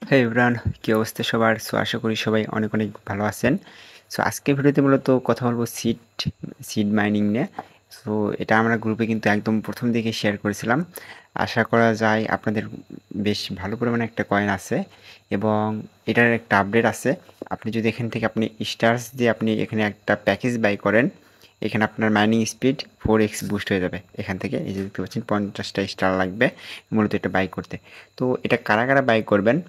হ্যাঁ এভরিওয়ান, কী অবস্থা সবার? সো আশা করি সবাই অনেক অনেক ভালো আছেন। সো আজকের ভিডিওতে মূলত কথা বলবো সিড মাইনিং নিয়ে। সো এটা আমরা গ্রুপে কিন্তু একদম প্রথম দিকে শেয়ার করেছিলাম। আশা করা যায় আপনাদের বেশ ভালো পরিমাণে একটা কয়েন আছে এবং এটার একটা আপডেট আছে। আপনি যদি এখান থেকে আপনি স্টার্স দিয়ে আপনি এখানে একটা প্যাকেজ বাই করেন, এখানে আপনার মাইনিং স্পিড 4x বুস্ট হয়ে যাবে। এখান থেকে এই যে দেখতে পাচ্ছেন 50টা স্টার লাগবে মূলত এটা বাই করতে। তো এটা কারা কারা বাই করবেন?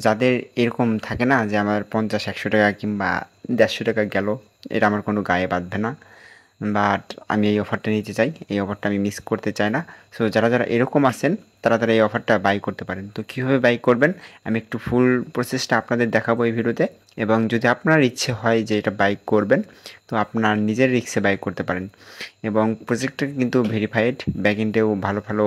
যাদের এরকম থাকে না যে আমার 50-100 টাকা কিংবা 150 টাকা গেল, এটা আমার কোনো গায়ে বাঁধবে না, বাট আমি এই অফারটা নিতে চাই, এই অফারটা আমি মিস করতে চাই না। সো যারা যারা এরকম আছেন তারা তারা এই অফারটা বাই করতে পারেন। তো কীভাবে বাই করবেন আমি একটু ফুল প্রসেসটা আপনাদের দেখাবো এই ভিডিওতে। এবং যদি আপনার ইচ্ছে হয় যে এটা বাই করবেন তো আপনার নিজের রিস্কে বাই করতে পারেন। এবং প্রজেক্টটা কিন্তু ভেরিফাইড, ব্যাকএন্ডেও ভালো ভালো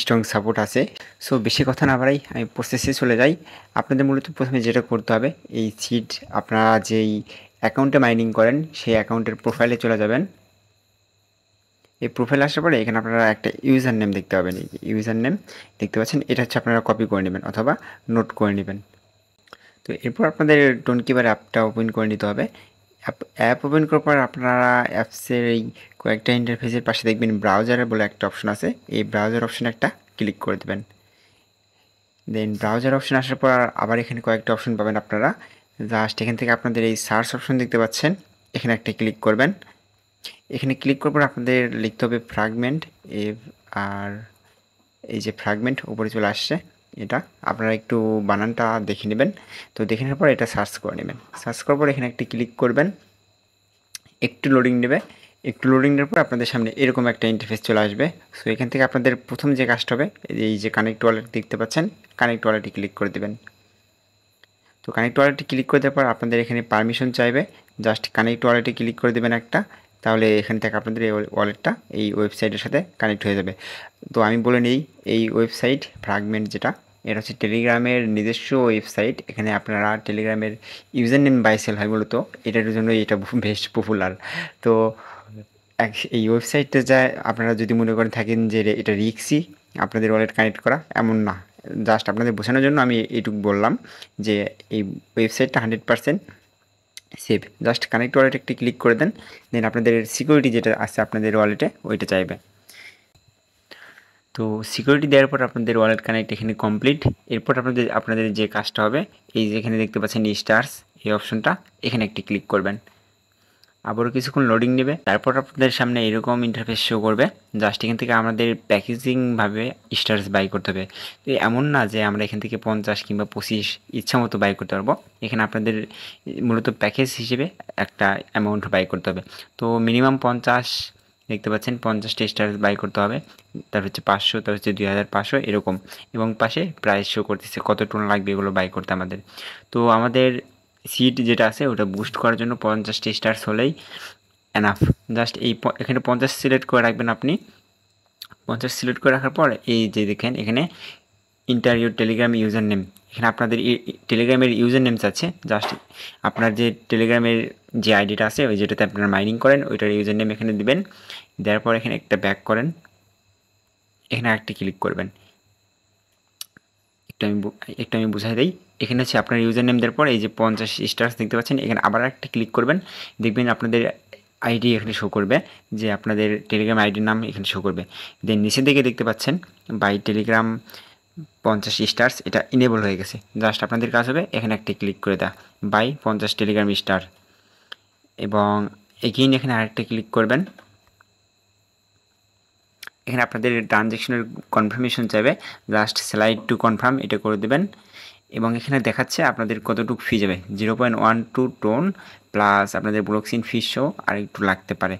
স্ট্রং সাপোর্ট আছে। সো বেশি কথা না বাড়াই আমি প্রসেসে চলে যাই। আপনাদের মূলত প্রথমে যেটা করতে হবে, এই সিড আপনারা যেই অ্যাকাউন্টে মাইনিং করেন সেই অ্যাকাউন্টের প্রোফাইলে চলে যাবেন। এই প্রোফাইলে আসার পরে এখানে আপনারা একটা ইউজার নেম দেখতে পাবেন। এই ইউজার নেম দেখতে পাচ্ছেন, এটা হচ্ছে আপনারা কপি করে নেবেন অথবা নোট করে নেবেন। তো এরপর আপনাদের টোনকিপার অ্যাপটা ওপেন করে নিতে হবে। অ্যাপ ওপেন করার পর আপনারা অ্যাপসের এই কয়েকটা ইন্টারফেসের পাশে দেখবেন ব্রাউজারে বলে একটা অপশন আছে, এই ব্রাউজার অপশানে একটা ক্লিক করে দেবেন। দেন ব্রাউজার অপশন আসার পর আবার এখানে কয়েকটা অপশন পাবেন আপনারা। জাস্ট এখান থেকে আপনাদের এই সার্চ অপশন দেখতে পাচ্ছেন, এখানে একটা ক্লিক করবেন। এখানে ক্লিক করার পর আপনাদের লিখতে হবে ফ্র্যাগমেন্ট। আর এই যে ফ্র্যাগমেন্ট উপরে চলে আসছে, এটা আপনারা একটু বানানটা দেখে নেবেন। তো দেখে নেওয়ার পর এটা সার্চ করে নেবেন। সার্চ করার পর এখানে একটি ক্লিক করবেন, একটু লোডিং নেবে। একটু লোডিং নেওয়ার পর আপনাদের সামনে এরকম একটা ইন্টারফেস চলে আসবে। সো এখান থেকে আপনাদের প্রথম যে কাজটা হবে, এই যে কানেক্ট ওয়ালেট দেখতে পাচ্ছেন, কানেক্ট ওয়ালেটে ক্লিক করে দেবেন। তো কানেক্ট ওয়ালেটে ক্লিক করে দেওয়ার পর আপনাদের এখানে পারমিশন চাইবে, জাস্ট কানেক্ট ওয়ালেটে ক্লিক করে দেবেন একটা, তাহলে এখান থেকে আপনাদের এই ওয়ালেটটা এই ওয়েবসাইটের সাথে কানেক্ট হয়ে যাবে। তো আমি বলে নিই, এই ওয়েবসাইট ফ্র্যাগমেন্ট যেটা, এটা হচ্ছে টেলিগ্রামের নিজস্ব ওয়েবসাইট। এখানে আপনারা টেলিগ্রামের ইউজার নেম বাই সেল হয় মূলত, এটার জন্য এটা বেশ পপুলার। তো এই ওয়েবসাইটটা যায়, আপনারা যদি মনে করেন থাকেন যে এটা রিস্কি আপনাদের ওয়ালেট কানেক্ট করা, এমন না। জাস্ট আপনাদের বোঝানোর জন্য আমি এইটুকু বললাম যে এই ওয়েবসাইটটা 100% সেফ। জাস্ট কানেক্ট ওয়ালেটে একটি ক্লিক করে দেন, দেন আপনাদের সিকিউরিটি যেটা আছে আপনাদের ওয়ালেটে ওইটা চাইবে। তো সিকিউরিটি দেওয়ার পর আপনাদের ওয়ালেট কানেক্ট এখানে কমপ্লিট। এরপর আপনাদের যে কাজটা হবে, এই যে এখানে দেখতে পাচ্ছেন স্টার্স, এই অপশনটা এখানে একটি ক্লিক করবেন। আবারও কিছুক্ষণ লোডিং নেবে, তারপর আপনাদের সামনে এরকম ইন্টারফেস শো করবে। জাস্ট এখান থেকে আমাদের প্যাকেজিংভাবে স্টার্স বাই করতে হবে। তো এমন না যে আমরা এখান থেকে 50 কিংবা 25 ইচ্ছা মতো বাই করতে পারবো। এখানে আপনাদের মূলত প্যাকেজ হিসেবে একটা অ্যামাউন্ট বাই করতে হবে। তো মিনিমাম 50 দেখতে পাচ্ছেন, 50টা স্টার্স বাই করতে হবে। তার হচ্ছে 500, তার হচ্ছে 2500 এরকম, এবং পাশে প্রাইস শো করতেছে কত টোন লাগবে এগুলো বাই করতে আমাদের। তো আমাদের সিট যেটা আছে ওটা বুস্ট করার জন্য 50টা স্টার্স হলেই এনাফ। জাস্ট এখানে 50 সিলেক্ট করে রাখবেন আপনি। 50 সিলেক্ট করে রাখার পর এই যে দেখেন এখানে inter your Telegram user name, এখানে আপনাদের টেলিগ্রামের ইউজার নেম আছে। জাস্ট আপনার যে টেলিগ্রামের যে আইডিটা আছে ওই যেটাতে আপনারা মাইনিং করেন ওইটার ইউজার নেম এখানে দিবেন। দেওয়ার পর এখানে একটা ব্যাক করেন, এখানে একটা ক্লিক করবেন। একটু আমি বুঝাই দিই। এখানে হচ্ছে আপনার ইউজার নেম দেওয়ার পর এই যে 50 স্টার্স দেখতে পাচ্ছেন, এখানে আবার একটা ক্লিক করবেন। দেখবেন আপনাদের আইডি এখানে শো করবে, যে আপনাদের টেলিগ্রাম আইডির নাম এখানে শো করবে। দেন নিচের দিকে দেখতে পাচ্ছেন বাই টেলিগ্রাম 50 স্টার্স, এটা ইনেবল হয়ে গেছে। জাস্ট আপনাদের কাজ হবে এখানে একটা ক্লিক করে দেওয়া, বাই 50 টেলিগ্রাম স্টার, এবং এগেইন এখানে আরেকটা ক্লিক করবেন। এখানে আপনাদের ট্রানজ্যাকশনের কনফার্মেশন চাইবে, জাস্ট স্লাইড টু কনফার্ম এটা করে দেবেন। এবং এখানে দেখাচ্ছে আপনাদের কতটুকু ফি যাবে, 0.12 টোন প্লাস আপনাদের ব্লকচেইন ফিসও আর একটু লাগতে পারে।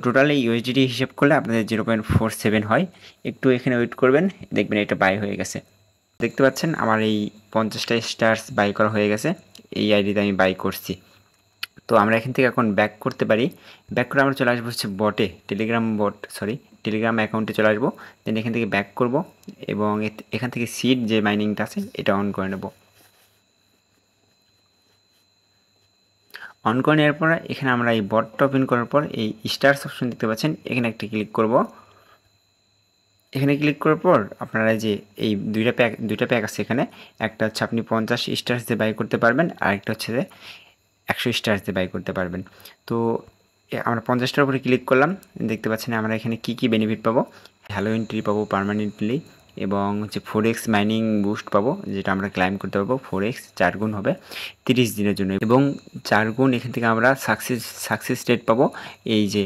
টোটালি ইউএসডিটি হিসেব করলে আপনাদের 0.47 হয়। একটু এখানে ওয়েট করবেন, দেখবেন এটা বাই হয়ে গেছে। দেখতে পাচ্ছেন আমার এই 50টা স্টার্স বাই করা হয়ে গেছে, এই আইডিতে আমি বাই করছি। তো আমরা এখান থেকে এখন ব্যাক করতে পারি। ব্যাক করে আমরা চলে আসবো হচ্ছে বটে, টেলিগ্রাম অ্যাকাউন্টে চলে আসবো। দেন এখান থেকে ব্যাক করব এবং এখান থেকে সিড যে মাইনিংটা আছে এটা অন করে নেব। অন করে নেওয়ার পর এখানে আমরা এই বটটা ওপেন করার পর এই স্টার্স অপশন দেখতে পাচ্ছেন, এখানে একটা ক্লিক করব। এখানে ক্লিক করার পর আপনারা যে এই দুইটা প্যাক আছে এখানে, একটা হচ্ছে আপনি 50 স্টার্স দিয়ে বাই করতে পারবেন, আর একটা হচ্ছে যে 100 স্টার্স দিয়ে বাই করতে পারবেন। তো আমরা 50টার উপরে ক্লিক করলাম, দেখতে পাচ্ছেন আমরা এখানে কি বেনিফিট পাবো। হ্যালো এন্ট্রি পাবো পার্মানেন্টলি, এবং হচ্ছে 4x মাইনিং বুস্ট পাবো, যেটা আমরা ক্লাইম করতে পারবো। 4x 4 গুণ হবে 30 দিনের জন্য, এবং 4 গুণ এখান থেকে আমরা সাকসেস রেট পাবো। এই যে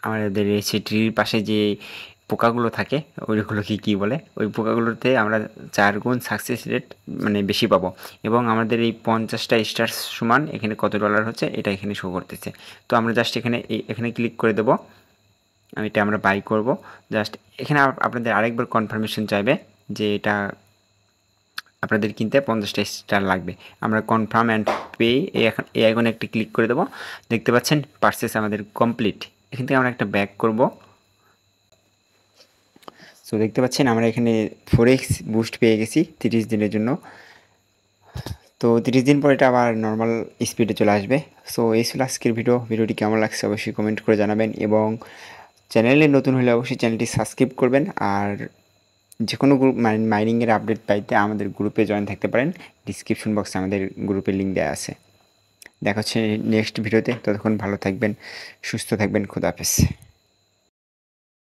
আমাদের সেটির পাশে যে পোকাগুলো থাকে, ওইগুলোকে কী বলে, ওই পোকাগুলোতে আমরা 4 গুণ সাকসেস রেট মানে বেশি পাবো। এবং আমাদের এই 50টা স্টার্স সমান এখানে কত ডলার হচ্ছে এটা এখানে শো করতেছে। তো আমরা জাস্ট এখানে ক্লিক করে দেবো, এটা আমরা বাই করব। জাস্ট এখানে আপনাদের আরেকবার কনফার্মেশন চাইবে যে এটা আপনাদের কিনতে 50টা স্টার লাগবে। আমরা কনফার্ম অ্যান্ড পে এই আইকনে একটি ক্লিক করে দেবো। দেখতে পাচ্ছেন পারচেস আমাদের কমপ্লিট। এখান থেকে আমরা একটা ব্যাক করব। সো দেখতে পাচ্ছেন আমরা এখানে 4x বুস্ট পেয়ে গেছি 30 দিনের জন্য। তো 30 দিন পর এটা আবার নর্মাল স্পিডে চলে আসবে। সো এই ছিল আজকের ভিডিওটি কেমন লাগছে অবশ্যই কমেন্ট করে জানাবেন, এবং চ্যানেলে নতুন হলে অবশ্যই চ্যানেলটি সাবস্ক্রাইব করবেন। আর যে কোনো গ্রুপ মাইনিংয়ের আপডেট পাইতে আমাদের গ্রুপে জয়েন থাকতে পারেন। ডিসক্রিপশন বক্সে আমাদের গ্রুপের লিঙ্ক দেওয়া আছে। দেখা হচ্ছে নেক্সট ভিডিওতে। ততক্ষণ ভালো থাকবেন, সুস্থ থাকবেন। খোদা হাফেজ।